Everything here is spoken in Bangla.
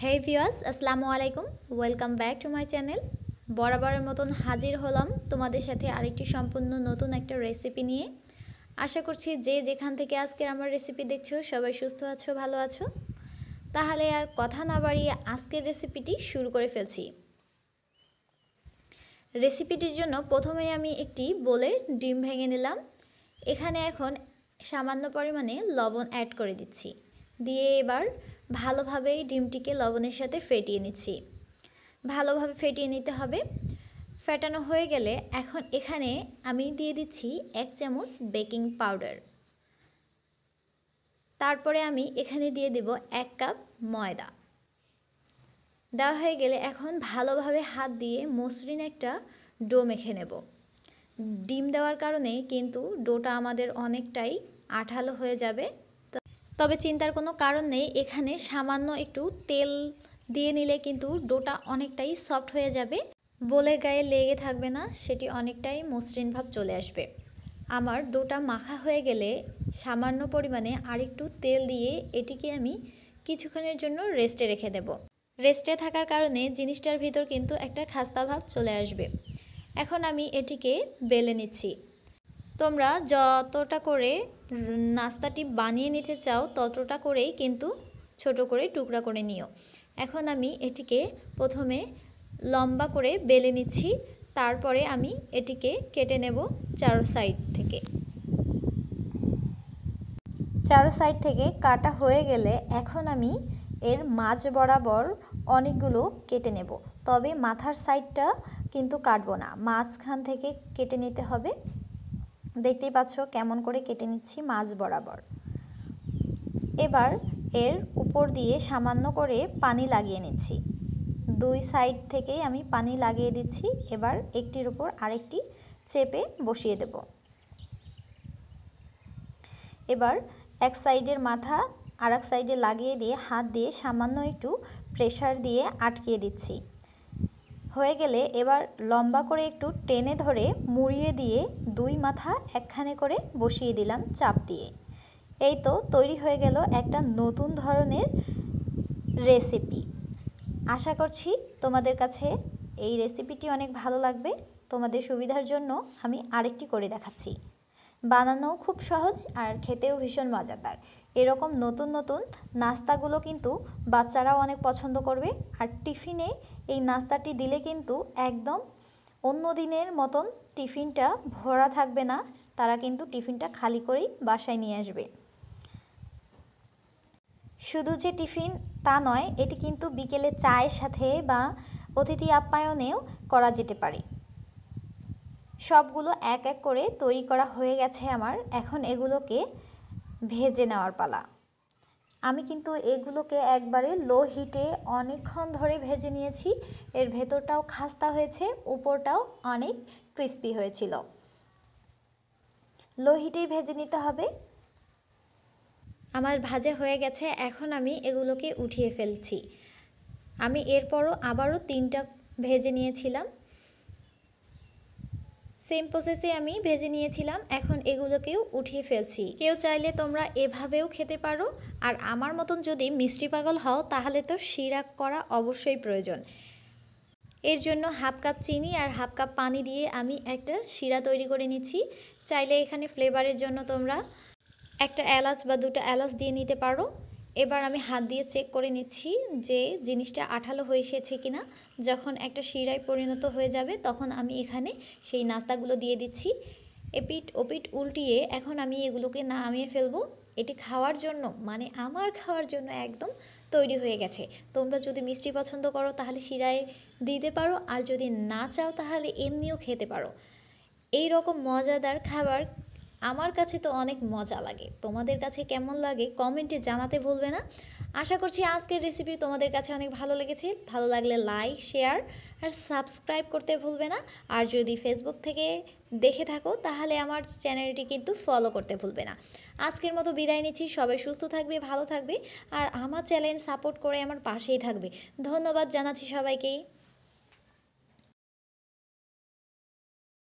হেই ভিউয়ার্স, আসসালামু আলাইকুম। Welcome back to my channel. বরাবরের মতন হাজির হলাম তোমাদের সাথে আরেকটি সম্পূর্ণ নতুন একটা রেসিপি নিয়ে। আশা করছি যে যেখান থেকে আজকের আমার রেসিপি দেখছো সবাই সুস্থ আছো, ভালো আছো। তাহলে আর কথা না বাড়িয়ে আজকের রেসিপিটি শুরু করে ফেলছি। রেসিপিটির জন্য প্রথমেই আমি একটি বোলে ডিম ভেঙে নিলাম। এখানে এখন সামান্য পরিমাণে লবণ অ্যাড করে দিচ্ছি। দিয়ে এবার ভালোভাবে ডিমটিকে লবণের সাথে ফেটিয়ে নিচ্ছি। ভালোভাবে ফেটিয়ে নিতে হবে। ফেটানো হয়ে গেলে এখন এখানে আমি দিয়ে দিচ্ছি 1 চামচ বেকিং পাউডার। তারপরে আমি এখানে দিয়ে দেব 1 কাপ ময়দা। দেওয়া হয়ে গেলে এখন ভালোভাবে হাত দিয়ে মসৃণ একটা ডো মেখে নেব। ডিম দেওয়ার কারণে কিন্তু ডোটা আমাদের অনেকটাই আঠালো হয়ে যাবে। তবে চিন্তার কোনো কারণ নেই, এখানে সামান্য একটু তেল দিয়ে নিলে কিন্তু ডোটা অনেকটাই সফট হয়ে যাবে, বোলের গায়ে লেগে থাকবে না, সেটি অনেকটাই মসৃণ ভাব চলে আসবে। আমার ডোটা মাখা হয়ে গেলে সামান্য পরিমাণে আরেকটু তেল দিয়ে এটিকে আমি কিছুক্ষণের জন্য রেস্টে রেখে দেব। রেস্টে থাকার কারণে জিনিসটার ভিতর কিন্তু একটা খাস্তা ভাব চলে আসবে। এখন আমি এটিকে বেলে নিচ্ছি। তোমরা যতটা করে নাস্তাটি বানিয়ে নিতে চাও ততটা করেই কিন্তু ছোট করে টুকরা করে নিও। এখন আমি এটিকে প্রথমে লম্বা করে বেলে নিচ্ছি, তারপরে আমি এটিকে কেটে নেব চারো সাইড থেকে। চারো সাইড থেকে কাটা হয়ে গেলে এখন আমি এর মাঝ বরাবর অনেকগুলো কেটে নেব। তবে মাথার সাইডটা কিন্তু কাটবো না, মাঝখান থেকে কেটে নিতে হবে। দেখতেই পাচ্ছ কেমন করে কেটে নিচ্ছি মাঝ বরাবর। এবার এর উপর দিয়ে সামান্য করে পানি লাগিয়ে নিচ্ছি। দুই সাইড থেকেই আমি পানি লাগিয়ে দিচ্ছি। এবার একটির উপর আরেকটি চেপে বসিয়ে দেব। এবার এক সাইডের মাথা আর এক সাইডে লাগিয়ে দিয়ে হাত দিয়ে সামান্য একটু প্রেসার দিয়ে আটকিয়ে দিচ্ছি। হয়ে গেলে এবার লম্বা করে একটু টেনে ধরে মুড়িয়ে দিয়ে দুই মাথা একখানে করে বসিয়ে দিলাম চাপ দিয়ে। এই তো তৈরি হয়ে গেল একটা নতুন ধরনের রেসিপি। আশা করছি তোমাদের কাছে এই রেসিপিটি অনেক ভালো লাগবে। তোমাদের সুবিধার জন্য আমি আরেকটি করে দেখাচ্ছি। বানানোও খুব সহজ আর খেতেও ভীষণ মজাদার। এরকম নতুন নতুন নাস্তাগুলো কিন্তু বাচ্চারাও অনেক পছন্দ করবে। আর টিফিনে এই নাস্তাটি দিলে কিন্তু একদম অন্য দিনের মতন টিফিনটা ভরা থাকবে না, তারা কিন্তু টিফিনটা খালি করেই বাসায় নিয়ে আসবে। শুধু যে টিফিন তা নয়, এটি কিন্তু বিকেলে চায়ের সাথে বা অতিথি আপ্যায়নেও করা যেতে পারে। সবগুলো এক এক করে তৈরি করা হয়ে গেছে আমার। এখন এগুলোকে ভেজে নেওয়ার পালা। আমি কিন্তু এগুলোকে একবারে লো হিটে অনেকক্ষণ ধরে ভেজে নিয়েছি। এর ভেতরটাও খাস্তা হয়েছে, উপরটাও অনেক ক্রিস্পি হয়েছিল। লো হিটেই ভেজে নিতে হবে। আমার ভাজা হয়ে গেছে, এখন আমি এগুলোকে উঠিয়ে ফেলছি। আমি এরপরও আবারও 3টা ভেজে নিয়েছিলাম। সেম প্রসেসে আমি ভেজে নিয়েছিলাম। এখন এগুলোকেও উঠিয়ে ফেলছি। কেউ চাইলে তোমরা এভাবেও খেতে পারো। আর আমার মতন যদি মিষ্টি পাগল হও তাহলে তো শিরা করা অবশ্যই প্রয়োজন। এর জন্য হাফ কাপ চিনি আর হাফ কাপ পানি দিয়ে আমি একটা শিরা তৈরি করে নিচ্ছি। চাইলে এখানে ফ্লেভারের জন্য তোমরা একটা এলাচ বা 2টা এলাচ দিয়ে নিতে পারো। এবার আমি হাত দিয়ে চেক করে নিচ্ছি যে জিনিসটা আঠালো হয়ে এসেছে কিনা। যখন একটা শিরায় পরিণত হয়ে যাবে তখন আমি এখানে সেই নাস্তাগুলো দিয়ে দিচ্ছি। এপিট ওপিট উল্টিয়ে এখন আমি এগুলোকে নামিয়ে ফেলবো। এটি খাওয়ার জন্য, মানে আমার খাওয়ার জন্য একদম তৈরি হয়ে গেছে। তোমরা যদি মিষ্টি পছন্দ করো তাহলে শিরায় দিতে পারো, আর যদি না চাও তাহলে এমনিও খেতে পারো। এই রকম মজাদার খাবার আমার কাছে তো অনেক মজা লাগে। তোমাদের কাছে কেমন লাগে কমেন্টে জানাতে ভুলবে না। আশা করছি আজকের রেসিপি তোমাদের কাছে অনেক ভালো লেগেছে। ভালো লাগলে লাইক, শেয়ার আর সাবস্ক্রাইব করতে ভুলবে না। আর যদি ফেসবুক থেকে দেখে থাকো তাহলে আমার চ্যানেলটি কিন্তু ফলো করতে ভুলবে না। আজকের মতো বিদায় নিচ্ছি। সবাই সুস্থ থাকবে, ভালো থাকবে আর আমার চ্যানেল সাপোর্ট করে আমার পাশেই থাকবে। ধন্যবাদ জানাচ্ছি সবাইকেই।